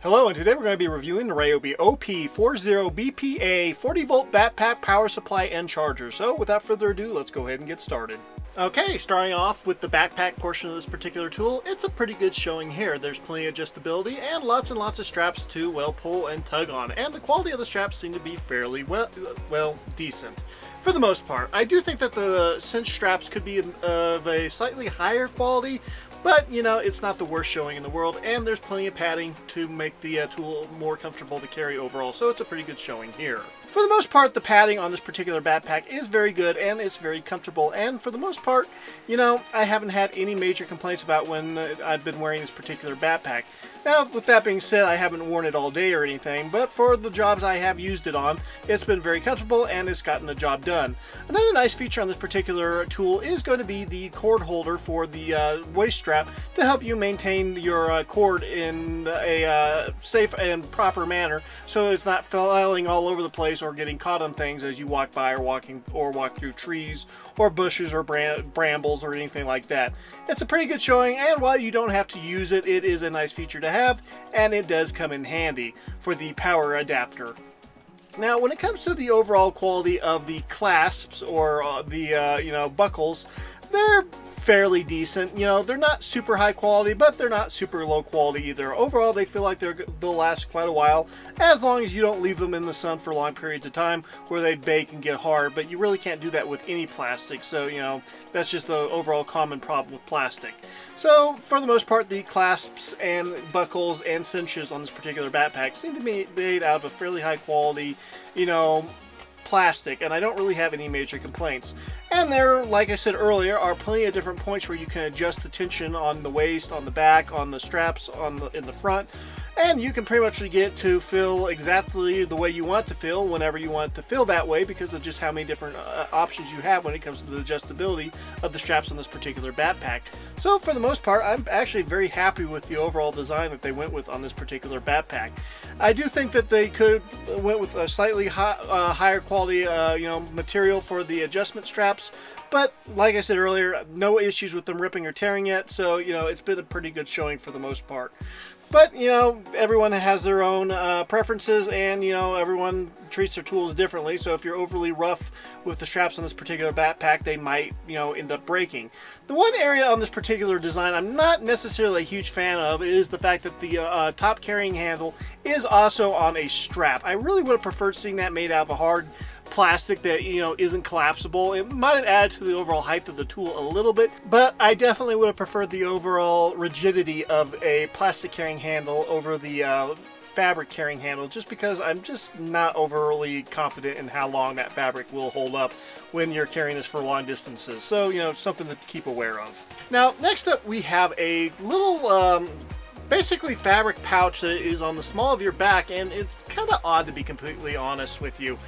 Hello, and today we're going to be reviewing the ryobi OP40BPA 40-volt backpack power supply and charger. So without further ado, let's go ahead and get started. Okay, starting off with the backpack portion of this particular tool, it's a pretty good showing here. There's plenty of adjustability and lots of straps to, well, pull and tug on. And the quality of the straps seem to be fairly, well, decent. For the most part. I do think that the cinch straps could be of a slightly higher quality, but, you know, it's not the worst showing in the world, and there's plenty of padding to make the tool more comfortable to carry overall, so it's a pretty good showing here. For the most part, the padding on this particular backpack is very good, and it's very comfortable, and for the most part, you know, I haven't had any major complaints about when I've been wearing this particular backpack. Now, with that being said, I haven't worn it all day or anything, but for the jobs I have used it on, it's been very comfortable and it's gotten the job done. Another nice feature on this particular tool is going to be the cord holder for the waist strap to help you maintain your cord in a safe and proper manner so it's not flailing all over the place or getting caught on things as you walk by or walk through trees or bushes or brambles or anything like that. It's a pretty good showing, and while you don't have to use it, it is a nice feature to have, and it does come in handy for the power adapter. Now, when it comes to the overall quality of the clasps or the buckles, they're fairly decent. You know, they're not super high quality, but they're not super low quality either. Overall, they feel like they'll last quite a while, as long as you don't leave them in the sun for long periods of time where they bake and get hard, but you really can't do that with any plastic. So, you know, that's just the overall common problem with plastic. So, for the most part, the clasps and buckles and cinches on this particular backpack seem to be made out of a fairly high quality, you know, plastic, and I don't really have any major complaints. And there, like I said earlier, are plenty of different points where you can adjust the tension on the waist, on the back, on the straps, in the front, and you can pretty much get it to feel exactly the way you want it to feel whenever you want it to feel that way, because of just how many different options you have when it comes to the adjustability of the straps on this particular backpack. So for the most part, I'm actually very happy with the overall design that they went with on this particular backpack. I do think that they could went with a slightly higher quality material for the adjustment straps, but like I said earlier, no issues with them ripping or tearing yet, so, you know, it's been a pretty good showing for the most part. But, you know, everyone has their own preferences, and, you know, everyone treats their tools differently. So if you're overly rough with the straps on this particular backpack, they might, you know, end up breaking. The one area on this particular design I'm not necessarily a huge fan of is the fact that the top carrying handle is also on a strap. I really would have preferred seeing that made out of a hard plastic that, you know, isn't collapsible. It might have added to the overall height of the tool a little bit, but I definitely would have preferred the overall rigidity of a plastic carrying handle over the fabric carrying handle, just because I'm just not overly confident in how long that fabric will hold up when you're carrying this for long distances. So, you know, something to keep aware of. Now, next up we have a little basically fabric pouch that is on the small of your back, and it's kind of odd, to be completely honest with you.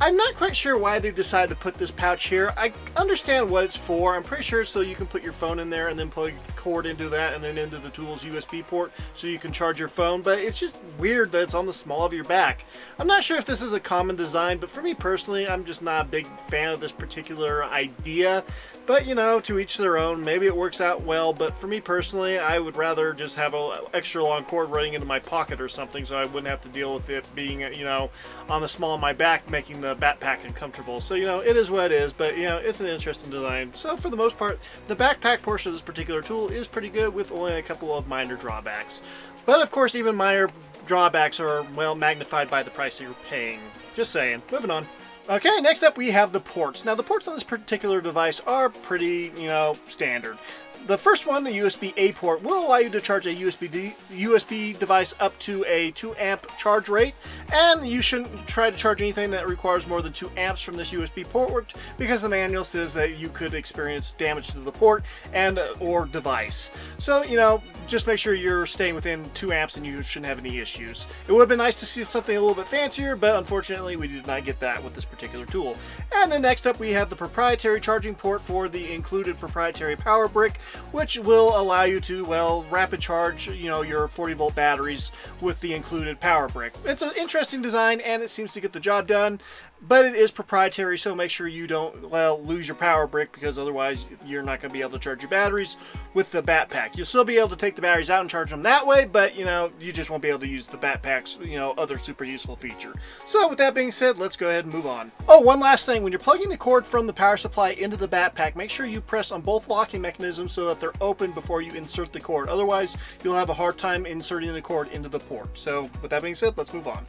I'm not quite sure why they decided to put this pouch here. I understand what it's for. I'm pretty sure so you can put your phone in there and then plug your cord into that and then into the tool's USB port so you can charge your phone, but it's just weird that it's on the small of your back. I'm not sure if this is a common design, but for me personally, I'm just not a big fan of this particular idea. But, you know, to each their own. Maybe it works out well, but for me personally, I would rather just have an extra long cord running into my pocket or something so I wouldn't have to deal with it being, you know, on the small of my back, making the backpack uncomfortable. So, you know, it is what it is, but, you know, it's an interesting design. So for the most part, the backpack portion of this particular tool is pretty good, with only a couple of minor drawbacks. But of course, even minor drawbacks are, well, magnified by the price that you're paying. Just saying. Moving on. Okay, next up we have the ports. Now, the ports on this particular device are pretty, you know, standard. The first one, the USB-A port, will allow you to charge a USB device up to a 2 amp charge rate, and you shouldn't try to charge anything that requires more than 2 amps from this USB port, because the manual says that you could experience damage to the port and or device. So, you know, just make sure you're staying within 2 amps and you shouldn't have any issues. It would have been nice to see something a little bit fancier, but unfortunately we did not get that with this particular tool. And then next up we have the proprietary charging port for the included proprietary power brick, which will allow you to, well, rapid charge, you know, your 40-volt batteries with the included power brick. It's an interesting design, and it seems to get the job done. but it is proprietary, so make sure you don't, well, lose your power brick, because otherwise you're not going to be able to charge your batteries with the Batpack. You'll still be able to take the batteries out and charge them that way, but, you know, you just won't be able to use the Batpack's, you know, other super useful feature. So with that being said, let's go ahead and move on. Oh, one last thing. When you're plugging the cord from the power supply into the Batpack, make sure you press on both locking mechanisms so that they're open before you insert the cord. Otherwise, you'll have a hard time inserting the cord into the port. So with that being said, let's move on.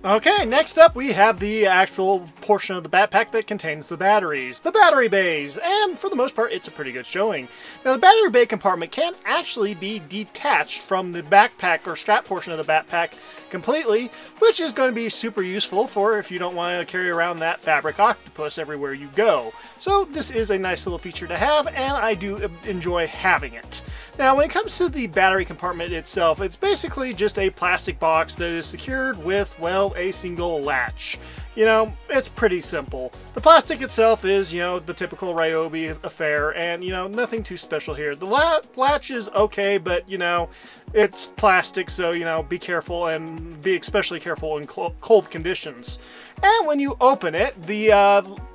Okay, next up we have the actual portion of the Batpack that contains the batteries, the battery bays, and for the most part it's a pretty good showing. Now the battery bay compartment can actually be detached from the backpack or strap portion of the Batpack completely, which is going to be super useful for if you don't want to carry around that fabric octopus everywhere you go. So this is a nice little feature to have, and I do enjoy having it. Now when it comes to the battery compartment itself, it's basically just a plastic box that is secured with, well, a single latch. You know, it's pretty simple. The plastic itself is, you know, the typical ryobi affair, and, you know, nothing too special here. The latch is okay, but, you know, it's plastic, so, you know, be careful, and be especially careful in cold conditions. And when you open it, the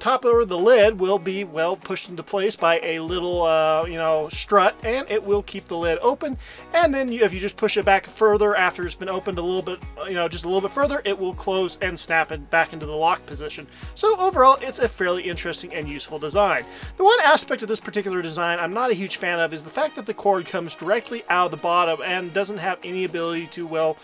top of the lid will be, well, pushed into place by a little, you know, strut, and it will keep the lid open. And then if you just push it back further after it's been opened a little bit, you know, just a little bit further, it will close and snap it back into the lock position. So overall, it's a fairly interesting and useful design. The one aspect of this particular design I'm not a huge fan of is the fact that the cord comes directly out of the bottom and doesn't have any ability to, well,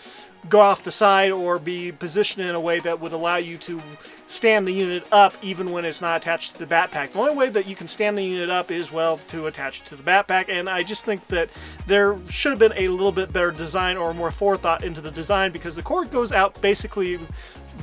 go off the side or be positioned in a way that would allow you to stand the unit up even when it's not attached to the Batpack. The only way that you can stand the unit up is, well, to attach it to the Batpack, and I just think that there should have been a little bit better design or more forethought into the design, because the cord goes out basically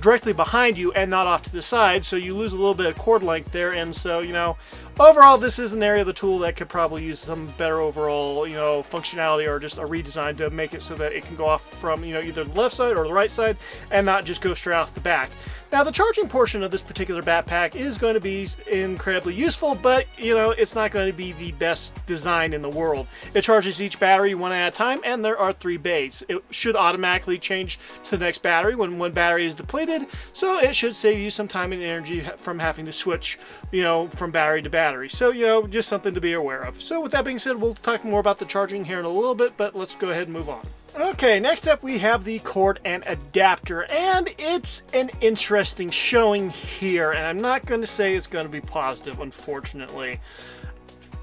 directly behind you and not off to the side, so you lose a little bit of cord length there. And so, you know, overall this is an area of the tool that could probably use some better overall, you know, functionality, or just a redesign to make it so that it can go off from, you know, either the left side or the right side and not just go straight off the back. Now the charging portion of this particular Batpack is going to be incredibly useful, but, you know, it's not going to be the best design in the world. It charges each battery one at a time, and there are 3 bays. It should automatically change to the next battery when one battery is depleted, so it should save you some time and energy from having to switch, you know, from battery to battery. So, you know, just something to be aware of. So with that being said, we'll talk more about the charging here in a little bit, but let's go ahead and move on. Okay, next up we have the cord and adapter, and it's an interesting showing here, and I'm not going to say it's going to be positive, unfortunately.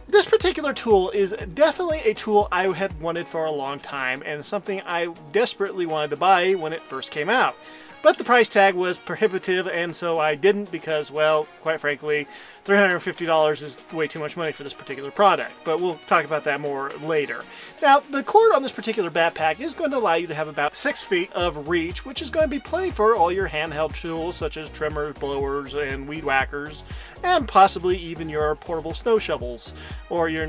This particular tool is definitely a tool I had wanted for a long time, and something I desperately wanted to buy when it first came out. But the price tag was prohibitive, and so I didn't, because, well, quite frankly, $350 is way too much money for this particular product. But we'll talk about that more later. Now, the cord on this particular Batpack is going to allow you to have about 6 feet of reach, which is going to be plenty for all your handheld tools, such as trimmers, blowers, and weed whackers, and possibly even your portable snow shovels, or your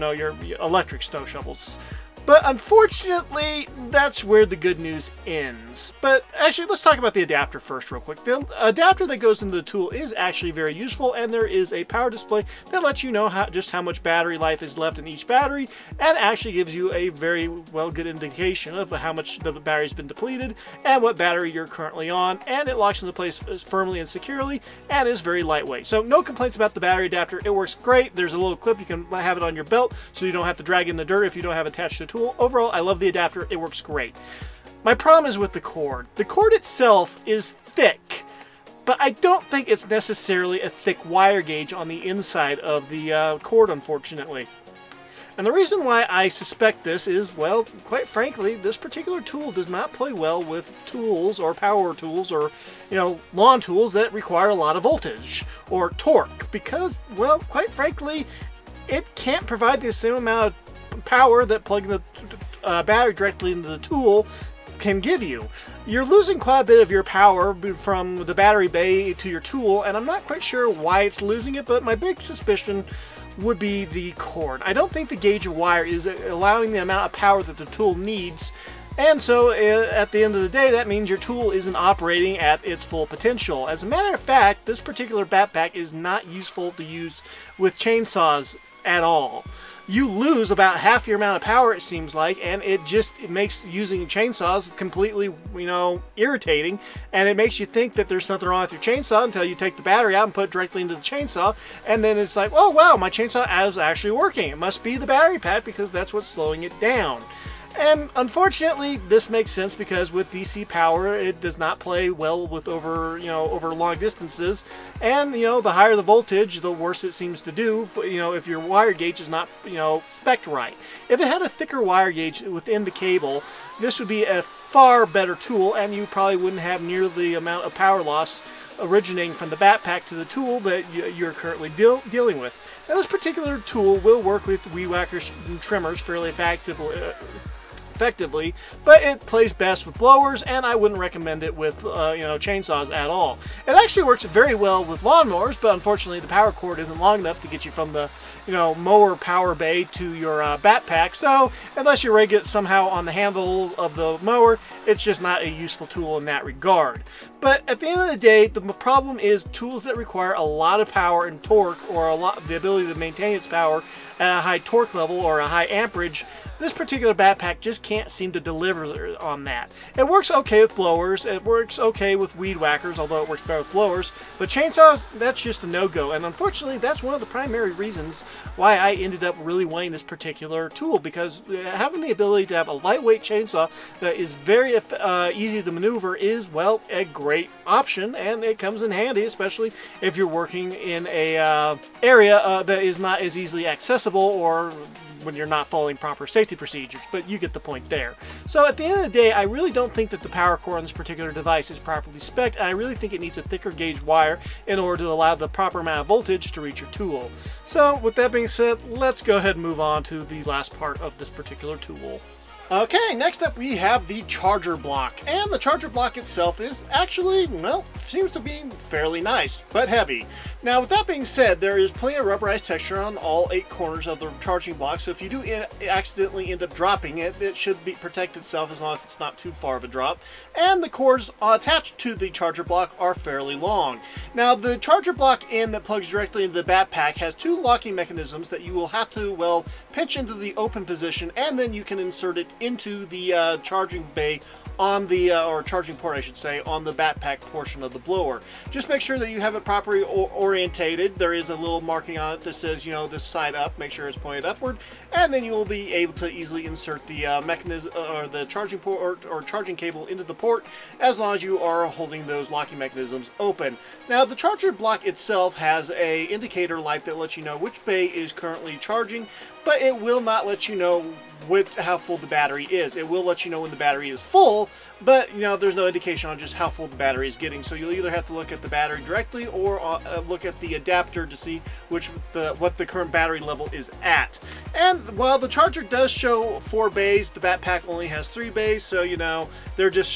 electric snow shovels. But unfortunately, that's where the good news ends. But actually, let's talk about the adapter first real quick. The adapter that goes into the tool is actually very useful, and there is a power display that lets you know just how much battery life is left in each battery, and actually gives you a very good indication of how much the battery's been depleted and what battery you're currently on, and it locks into place firmly and securely and is very lightweight. So no complaints about the battery adapter. It works great. There's a little clip. You can have it on your belt so you don't have to drag in the dirt if you don't have attached to a tool. Overall, I love the adapter. It works great. My problem is with the cord. The cord itself is thick, but I don't think it's necessarily a thick wire gauge on the inside of the cord, unfortunately. And the reason why I suspect this is, well, quite frankly, this particular tool does not play well with tools or power tools or, you know, lawn tools that require a lot of voltage or torque, because, well, quite frankly, it can't provide the same amount of power that plugging the battery directly into the tool can give you. You're losing quite a bit of your power from the battery bay to your tool, and I'm not quite sure why it's losing it, but my big suspicion would be the cord. I don't think the gauge of wire is allowing the amount of power that the tool needs, and so at the end of the day, that means your tool isn't operating at its full potential. As a matter of fact, this particular Batpack is not useful to use with chainsaws at all. you lose about half your amount of power, it seems like, and it makes using chainsaws completely, you know, irritating, and it makes you think that there's something wrong with your chainsaw until you take the battery out and put it directly into the chainsaw, and then it's like, oh wow, my chainsaw is actually working. It must be the battery pack because that's what's slowing it down. And unfortunately, this makes sense because with DC power, it does not play well with over long distances. And, you know, the higher the voltage, the worse it seems to do, you know, if your wire gauge is not, you know, spec'd right. If it had a thicker wire gauge within the cable, this would be a far better tool, and you probably wouldn't have near the amount of power loss originating from the backpack to the tool that you're currently dealing with. Now, this particular tool will work with weed whackers and trimmers fairly effectively, but it plays best with blowers, and I wouldn't recommend it with chainsaws at all. It actually works very well with lawnmowers, but unfortunately the power cord isn't long enough to get you from the mower power bay to your backpack. So unless you rig it somehow on the handle of the mower, it's just not a useful tool in that regard. But at the end of the day, the problem is tools that require a lot of power and torque, or the ability to maintain its power at a high torque level or a high amperage. This particular backpack just can't seem to deliver on that. It works okay with blowers, it works okay with weed whackers, although it works better with blowers, but chainsaws, that's just a no-go. And unfortunately, that's one of the primary reasons why I ended up really wanting this particular tool, because having the ability to have a lightweight chainsaw that is very easy to maneuver is, well, a great option, and it comes in handy, especially if you're working in a area that is not as easily accessible, or when you're not following proper safety procedures, but you get the point there. So at the end of the day, I really don't think that the power cord on this particular device is properly spec'd, and I really think it needs a thicker gauge wire in order to allow the proper amount of voltage to reach your tool. So with that being said, let's go ahead and move on to the last part of this particular tool. Okay, next up we have the charger block, and the charger block itself is actually, well, seems to be fairly nice, but heavy. Now with that being said, there is plenty of rubberized texture on all 8 corners of the charging block, so if you do accidentally end up dropping it, it should protect itself as long as it's not too far of a drop. And the cords attached to the charger block are fairly long. Now the charger block that plugs directly into the backpack has 2 locking mechanisms that you will have to, well, pinch into the open position, and then you can insert it into the charging bay on the, or charging port I should say, on the backpack portion of the blower. Just make sure that you have it properly orientated. There is a little marking on it that says, you know, this side up, make sure it's pointed upward, and then you will be able to easily insert the mechanism, or the charging port or charging cable into the port, as long as you are holding those locking mechanisms open. Now the charger block itself has a indicator light that lets you know which bay is currently charging, but it will not let you know how full the battery is. It will let you know when the battery is full, but you know, there's no indication on just how full the battery is getting. So you'll either have to look at the battery directly, or look at the adapter to see what the current battery level is at. And while the charger does show 4 bays, the backpack only has 3 bays, so you know, they're just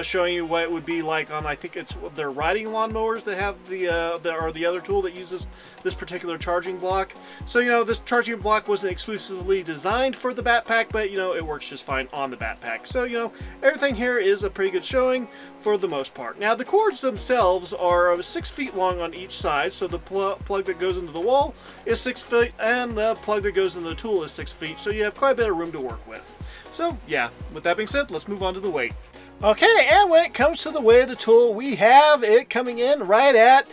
showing you what it would be like on, I think it's their riding lawnmowers that have the other tool that uses this particular charging block. So you know, this charging block wasn't exclusively designed for the backpack, but you know, it works just fine on the backpack. So you know, everything here is a pretty good showing for the most part. Now the cords themselves are 6 feet long on each side, so the plug that goes into the wall is 6 feet, and the plug that goes into the tool is 6 feet, so you have quite a bit of room to work with. So yeah, with that being said, let's move on to the weight. Okay, and when it comes to the weight of the tool, we have it coming in right at,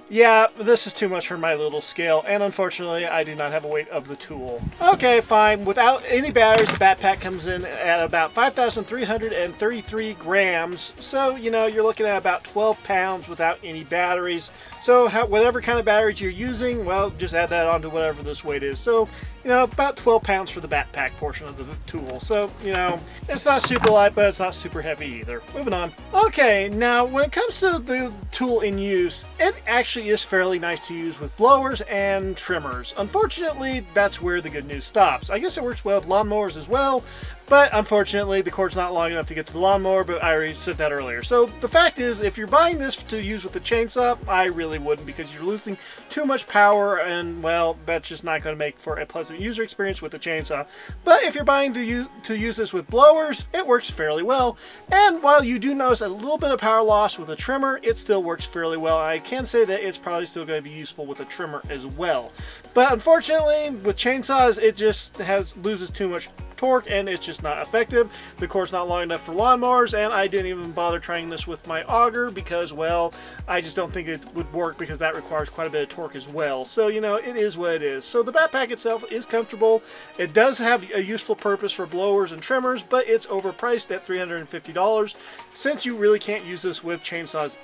yeah, this is too much for my little scale, and unfortunately I do not have a weight of the tool. Okay, fine. Without any batteries, the backpack comes in at about 5,333 grams. So, you know, you're looking at about 12 pounds without any batteries. So whatever kind of batteries you're using, well, just add that onto whatever this weight is. So, you know, about 12 pounds for the backpack portion of the tool. So, you know, it's not super light, but it's not super heavy either. Moving on. Okay, now when it comes to the tool in use, it actually is fairly nice to use with blowers and trimmers. Unfortunately, that's where the good news stops. I guess it works well with lawnmowers as well, but unfortunately the cord's not long enough to get to the lawnmower, but I already said that earlier. So the fact is, if you're buying this to use with the chainsaw, I really wouldn't, because you're losing too much power, and well, that's just not going to make for a pleasant user experience with the chainsaw. But if you're buying to use this with blowers, it works fairly well, and while you do notice a little bit of power loss with a trimmer, it still works fairly well. I can say that it's probably still going to be useful with a trimmer as well. But unfortunately, with chainsaws, it just loses too much torque and it's just not effective. The cord's not long enough for lawnmowers, and I didn't even bother trying this with my auger because, well, I just don't think it would work because that requires quite a bit of torque as well. So, you know, it is what it is. So the backpack itself is comfortable. It does have a useful purpose for blowers and trimmers, but it's overpriced at $350 since you really can't use this with chainsaws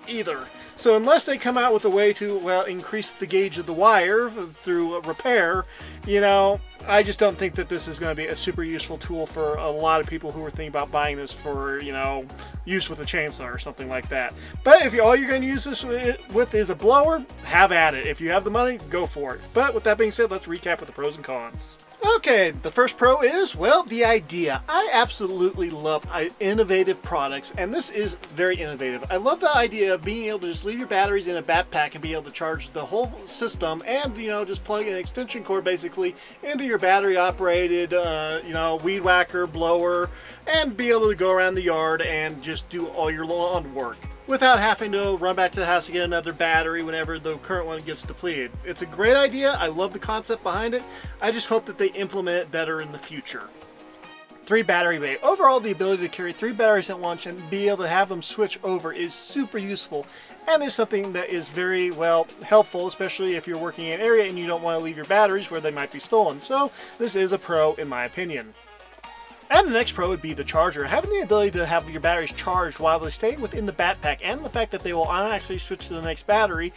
either. So unless they come out with a way to, well, increase the gauge of the wire through a repair, you know, I just don't think that this is going to be a super useful tool for a lot of people who are thinking about buying this for, you know, use with a chainsaw or something like that. But if all you're going to use this with is a blower, have at it. If you have the money, go for it. But with that being said, let's recap with the pros and cons. Okay, the first pro is, well, the idea. I absolutely love innovative products, and this is very innovative. I love the idea of being able to just leave your batteries in a backpack and be able to charge the whole system and, you know, just plug an extension cord basically into your battery operated, you know, weed whacker, blower, and be able to go around the yard and just do all your lawn work without having to run back to the house to get another battery whenever the current one gets depleted. It's a great idea. I love the concept behind it. I just hope that they implement it better in the future. 3 battery bay. Overall, the ability to carry 3 batteries at once and be able to have them switch over is super useful and is something that is very, well, helpful, especially if you're working in an area and you don't want to leave your batteries where they might be stolen. So this is a pro in my opinion. And the next pro would be the charger. Having the ability to have your batteries charged while they stay within the backpack, and the fact that they will automatically switch to the next battery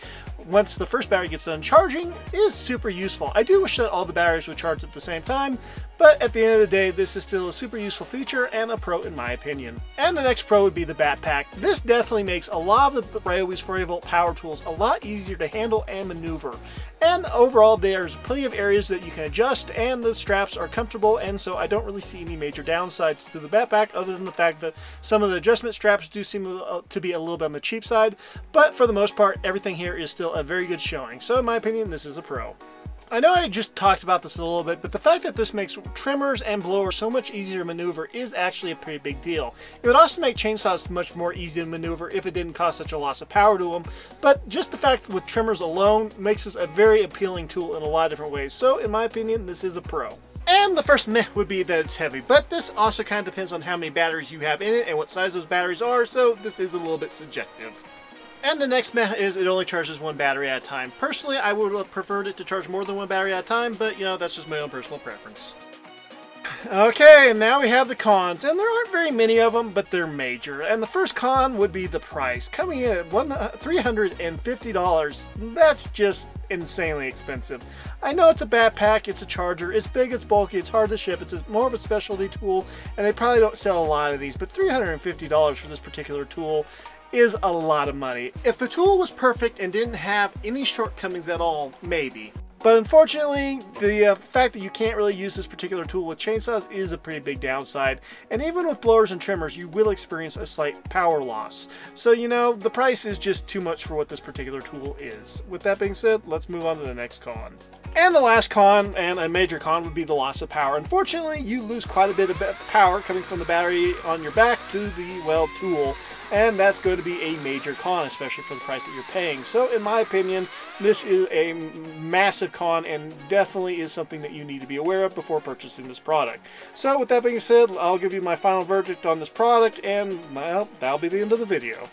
once the first battery gets done charging, is super useful. I do wish that all the batteries would charge at the same time, but at the end of the day, this is still a super useful feature and a pro in my opinion. And the next pro would be the backpack. This definitely makes a lot of the ryobi's 40-volt power tools a lot easier to handle and maneuver. And overall, there's plenty of areas that you can adjust, and the straps are comfortable, and so I don't really see any major downsides to the backpack other than the fact that some of the adjustment straps do seem to be a little bit on the cheap side, but for the most part, everything here is still a very good showing. So in my opinion, this is a pro. I know I just talked about this a little bit, but the fact that this makes trimmers and blowers so much easier to maneuver is actually a pretty big deal. It would also make chainsaws much more easy to maneuver if it didn't cause such a loss of power to them, but just the fact that with trimmers alone makes this a very appealing tool in a lot of different ways. So in my opinion, this is a pro. And the first meh would be that it's heavy, but this also kind of depends on how many batteries you have in it and what size those batteries are, so this is a little bit subjective. And the next meh is it only charges 1 battery at a time. Personally, I would have preferred it to charge more than 1 battery at a time, but you know, that's just my own personal preference. Okay, and now we have the cons, and there aren't very many of them, but they're major. And the first con would be the price. Coming in at $350, that's just insanely expensive. I know it's a backpack, it's a charger, it's big, it's bulky, it's hard to ship, it's more of a specialty tool, and they probably don't sell a lot of these, but $350 for this particular tool is a lot of money. If the tool was perfect and didn't have any shortcomings at all, maybe. But unfortunately, the fact that you can't really use this particular tool with chainsaws is a pretty big downside. And even with blowers and trimmers, you will experience a slight power loss. So, you know, the price is just too much for what this particular tool is. With that being said, let's move on to the next con. And the last con, and a major con, would be the loss of power. Unfortunately, you lose quite a bit of power coming from the battery on your back to the, well, tool. And that's going to be a major con, especially for the price that you're paying. So in my opinion, this is a massive con and definitely is something that you need to be aware of before purchasing this product. So with that being said, I'll give you my final verdict on this product, and well, that'll be the end of the video.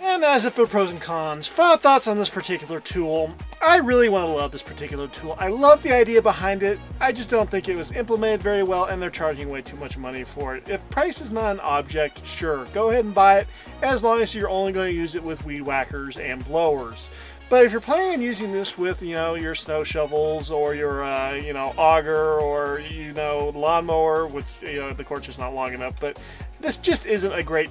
And as if for pros and cons, final thoughts on this particular tool. I really want to love this particular tool. I love the idea behind it. I just don't think it was implemented very well, and they're charging way too much money for it. If price is not an object, sure, go ahead and buy it, as long as you're only going to use it with weed whackers and blowers. But if you're planning on using this with, you know, your snow shovels or your, you know, auger or, you know, lawnmower, which, you know, the cord's just not long enough, but this just isn't a great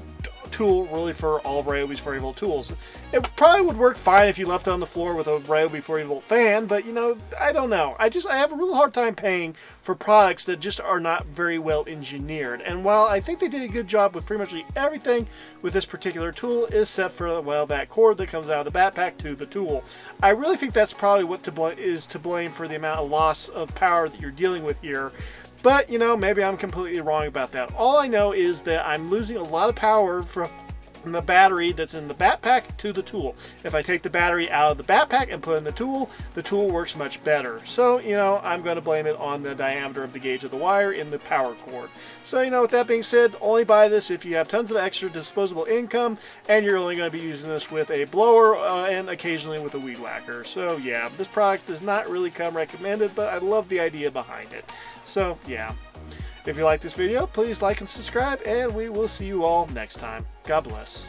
tool really for all of ryobi's 40-volt tools. It probably would work fine if you left it on the floor with a ryobi 40-volt fan, but you know, I don't know. I have a real hard time paying for products that just are not very well engineered. And while I think they did a good job with pretty much everything with this particular tool, except for, well, that cord that comes out of the backpack to the tool, I really think that's probably what is to blame for the amount of loss of power that you're dealing with here. But, you know, maybe I'm completely wrong about that. All I know is that I'm losing a lot of power from the battery that's in the backpack to the tool. If I take the battery out of the backpack and put it in the tool works much better. So, you know, I'm going to blame it on the diameter of the gauge of the wire in the power cord. So, you know, with that being said, only buy this if you have tons of extra disposable income and you're only going to be using this with a blower and occasionally with a weed whacker. So, yeah, this product does not really come recommended, but I love the idea behind it. So, yeah. If you like this video, please like and subscribe, and we will see you all next time. God bless.